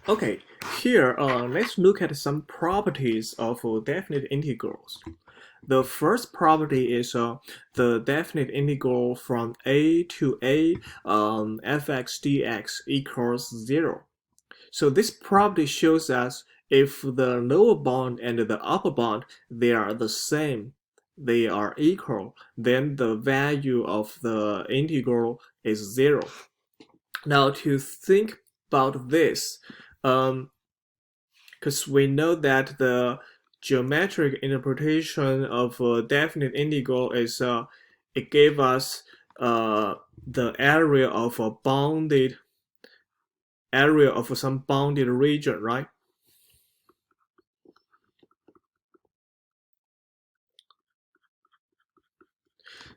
Okay, here let's look at some properties of definite integrals. The first property is the definite integral from a to a fx dx equals 0. So this property shows us if the lower bound and the upper bound they are the same, they are equal, then the value of the integral is 0. Now to think about this, because we know that the geometric interpretation of a definite integral is it gave us the area of a bounded area of some bounded region, right?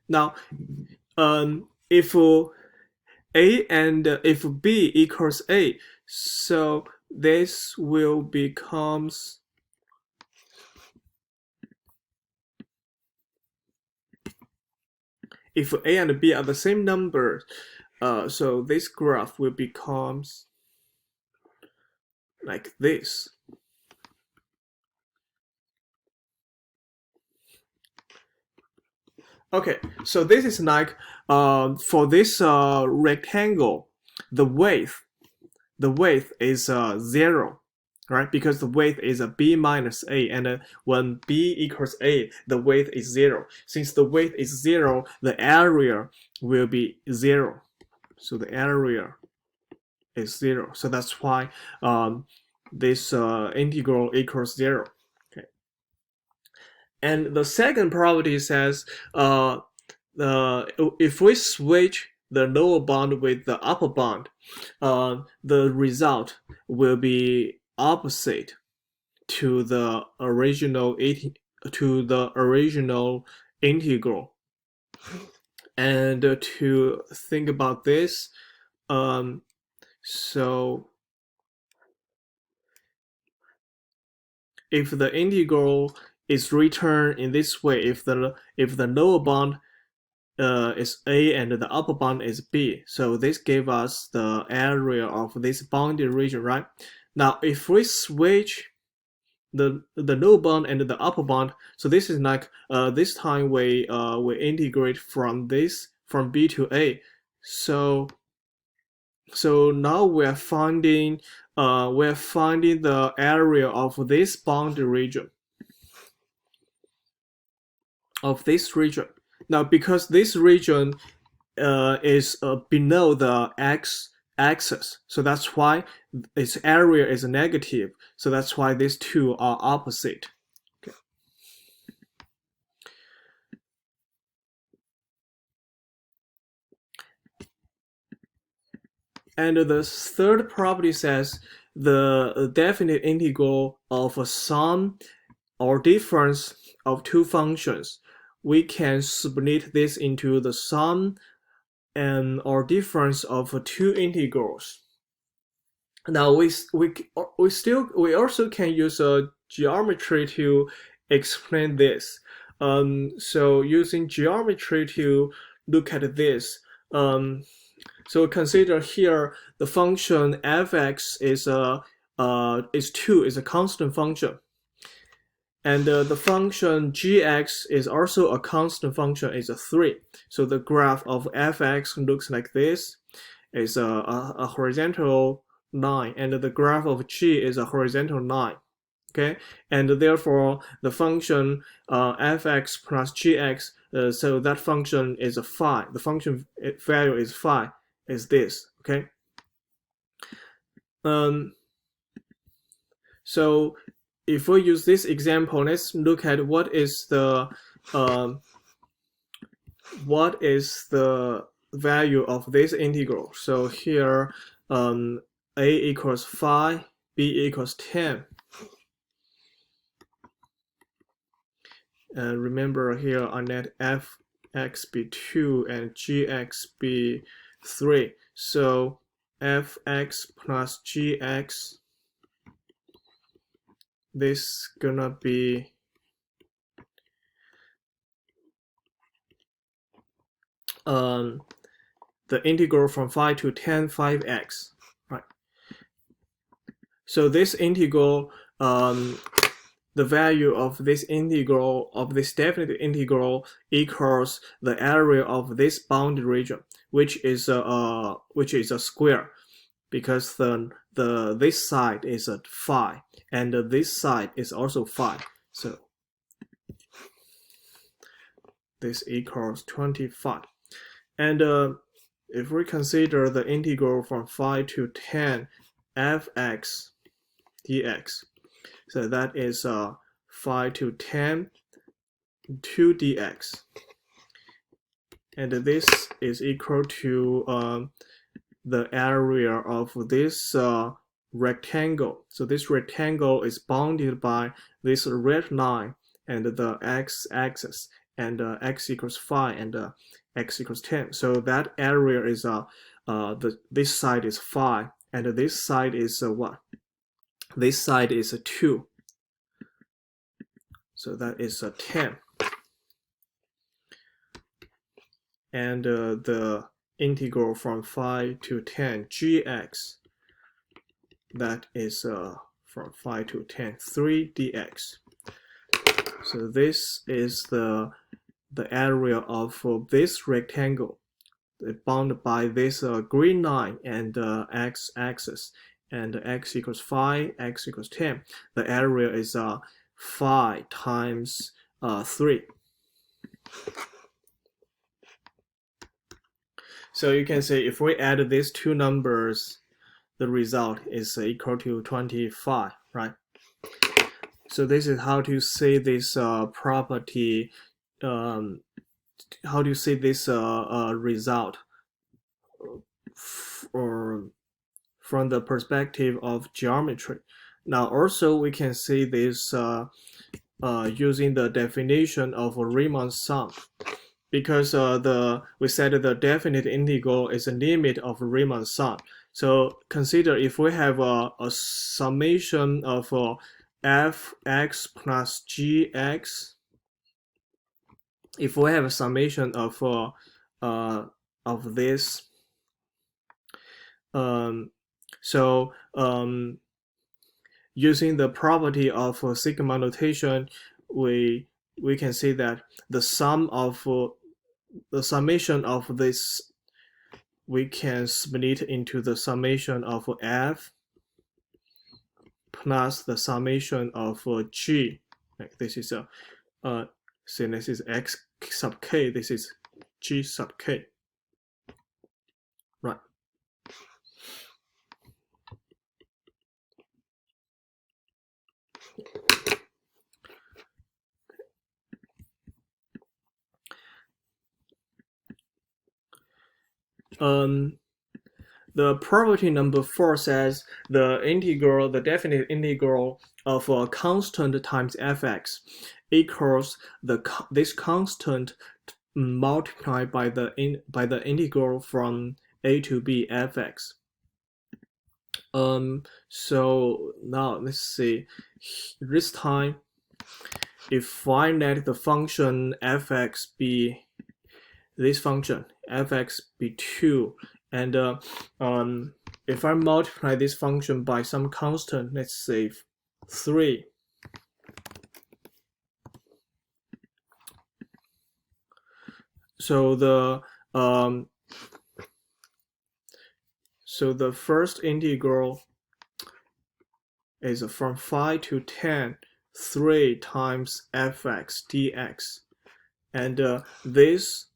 Now, if a and if b equals a, so this will becomes if a and b are the same number, so this graph will becomes like this. Okay, so this is like for this rectangle, the width is 0, right? Because the width is a b minus a, and when b equals a, the width is 0. Since the width is 0, the area will be 0. So the area is 0. So that's why this integral equals 0. Okay. And the second property says if we switch the lower bound with the upper bound, the result will be opposite to the original integral. And to think about this, so if the integral is written in this way, if the lower bound is a and the upper bound is b, so this gave us the area of this bounded region, right? Now if we switch the lower bound and the upper bound, so this is like this time we integrate from b to a, so now we're finding the area of this boundary region Now because this region is below the x-axis, so that's why its area is negative, so that's why these two are opposite. Okay. And the third property says the definite integral of a sum or difference of two functions, we can split this into the sum and or difference of two integrals. Now we also can use a geometry to explain this. So using geometry to look at this, so consider here the function fx is a constant function, and the function gx is also a constant function, is a 3. So the graph of fx looks like this, is a horizontal line, and the graph of g is a horizontal line. Okay, and therefore the function fx plus gx, so that function is a phi. The function value is phi, is this. Okay. So if we use this example, let's look at what is the value of this integral. So here a equals 5, b equals 10. And remember here I let fx be 2 and gx be 3. So fx plus gx, this gonna be the integral from 5 to 10, 5x, right? So this integral, the value of this integral of this definite integral equals the area of this bounded region, which is a square, because this side is a phi and this side is also phi. So this equals 25. And if we consider the integral from phi to tan fx dx, so that is phi to tan 2 dx, and this is equal to the area of this rectangle. So this rectangle is bounded by this red line and the x-axis, and x equals phi and x equals 10. So that area is this side is phi and this side is what? This side is 2. So that is 10. And the integral from phi to 10 gx, that is from phi to 10 3 dx. So this is the area of this rectangle bounded by this green line and x-axis, and x equals phi, x equals 10. The area is phi times 3. So you can say if we add these two numbers, the result is equal to 25, right? So this is how to say this property, how to say this result or from the perspective of geometry. Now also we can see this using the definition of Riemann sum, because we said the definite integral is a limit of Riemann sum. So consider if we have a summation of fx plus gx. If we have a summation of this, using the property of sigma notation, we can see that the sum of the summation of this, we can split into the summation of f plus the summation of g. Like this is so this is x sub k, this is g sub k, right? The property number 4 says the integral, the definite integral of a constant times fx equals this constant multiplied by the integral from a to b fx. So now let's see. This time, if I let the function fx be this function fx be 2, and if I multiply this function by some constant, let's say 3, so the first integral is from phi to 10 3 times fx dx, and this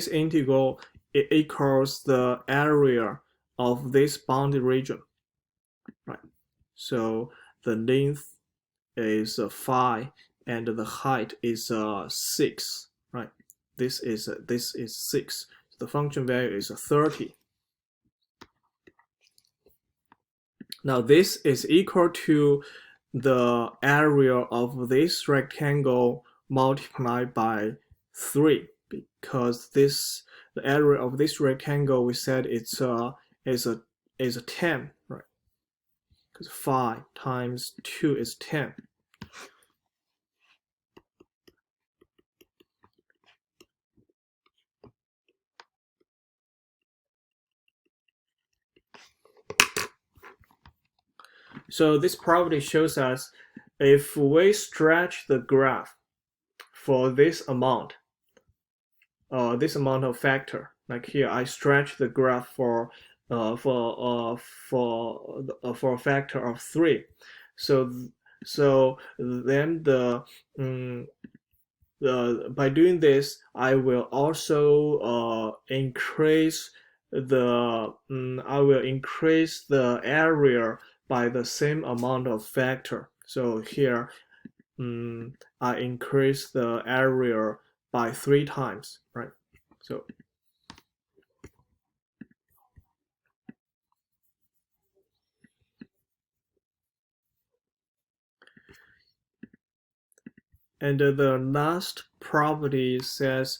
integral, it equals the area of this bounded region, right? So the length is phi and the height is 6, right? This is 6. The function value is 30. Now this is equal to the area of this rectangle multiplied by 3, because the area of this rectangle, we said it's is a 10, right? Because 5 times 2 is 10. So this property shows us if we stretch the graph for this amount of factor, like here I stretch the graph for a factor of 3. So then by doing this, I will also increase the area by the same amount of factor. So here I increase the area by 3 times, right? So and the last property says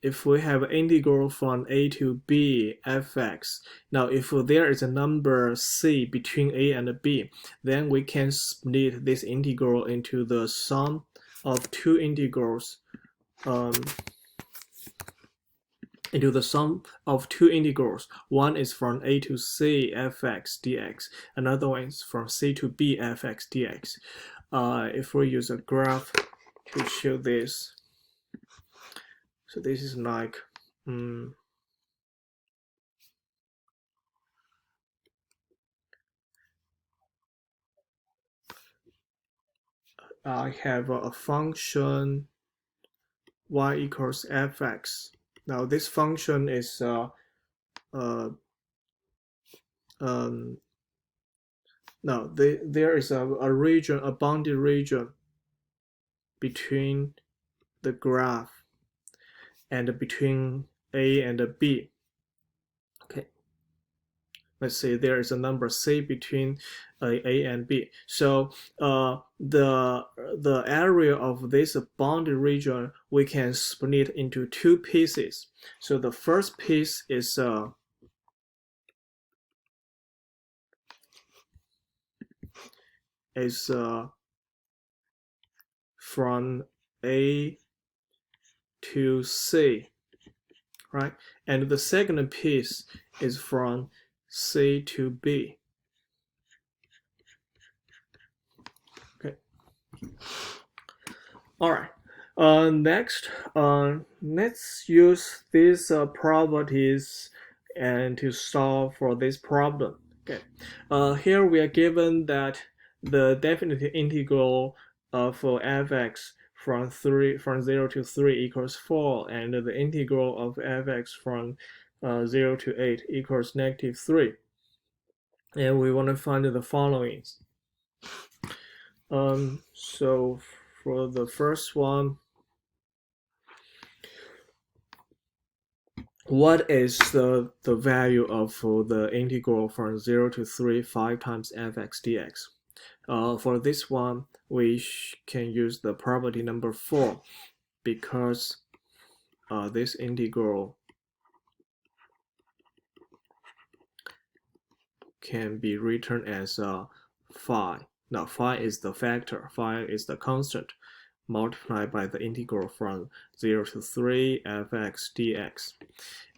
if we have integral from a to b fx, now if there is a number c between a and b, then we can split this integral into the sum of two integrals One is from a to c fx dx, another one is from c to b fx dx. If we use a graph to show this, so this is like I have a function y equals fx. Now this function is there is a region, a bounded region between the graph and between a and b. Okay, let's say there is a number c between a and b. So the area of this bounded region we can split into two pieces. So the first piece is from A to C, right? And the second piece is from C to B. Okay. All right. Next, let's use these properties and to solve for this problem. Okay. Here we are given that the definite integral for fx from 0 to 3 equals 4, and the integral of fx from 0 to 8 equals -3. And we want to find the following. So for the first one, what is the value of the integral from 0 to 3 5 times fx dx? For this one, we can use the property number 4, because this integral can be written as phi. Now phi is the factor, phi is the constant, multiplied by the integral from 0 to 3 fx dx.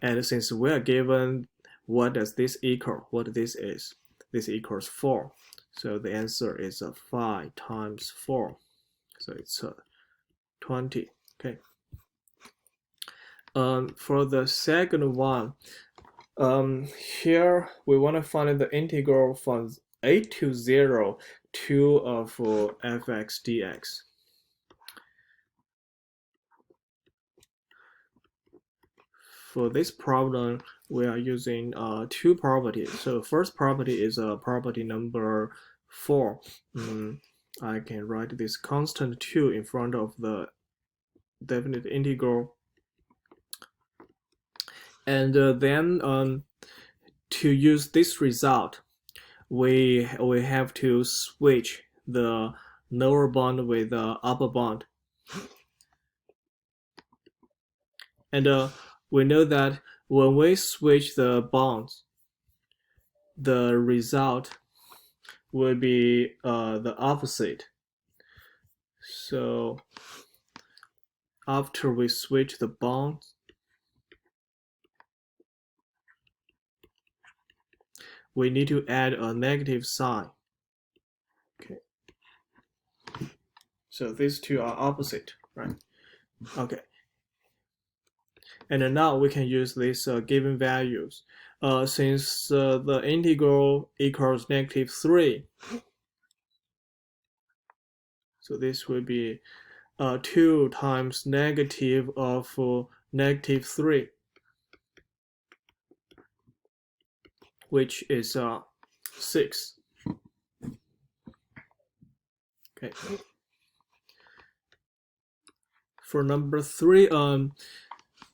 And since we are given what does this equal, what this is, this equals 4. So the answer is 5 times 4. So it's 20. Okay. For the second one, here we want to find the integral from a to 0 to for fx dx. For this problem, we are using two properties. So first property is property number 4. I can write this constant 2 in front of the definite integral. And then to use this result, we have to switch the lower bound with the upper bound. And we know that when we switch the bounds, the result will be the opposite. So after we switch the bounds, we need to add a negative sign. So these two are opposite, right? Okay. And now we can use these given values. Since the integral equals -3, so this will be 2 times negative of -3, which is 6. Okay. For number 3,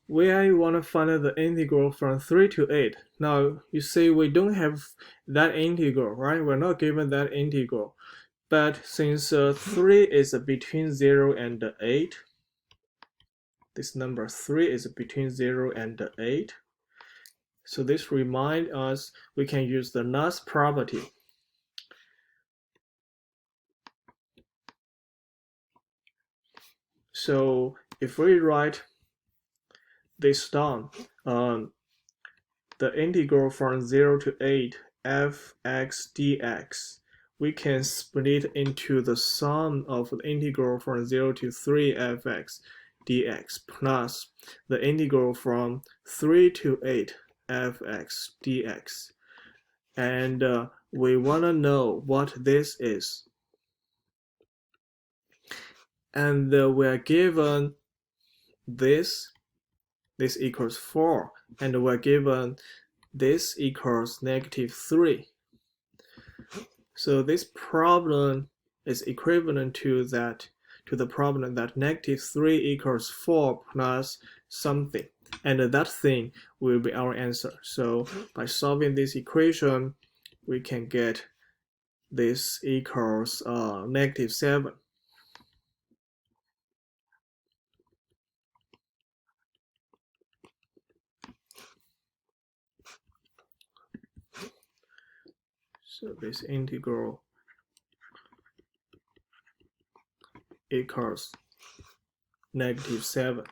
we want to find out the integral from 3 to 8. Now, you see we don't have that integral, right? We're not given that integral. But since 3 is between 0 and 8, this number 3 is between 0 and 8. So this reminds us we can use the NUS property. So if we write this down, the integral from 0 to 8 fx dx, we can split into the sum of the integral from 0 to 3 fx dx plus the integral from 3 to 8 fx dx. And we want to know what this is. And we're given this equals 4, and we're given this equals -3. So this problem is equivalent to the problem that -3 equals 4 plus something, and that thing will be our answer. So by solving this equation, we can get this equals -7. So this integral equals -7.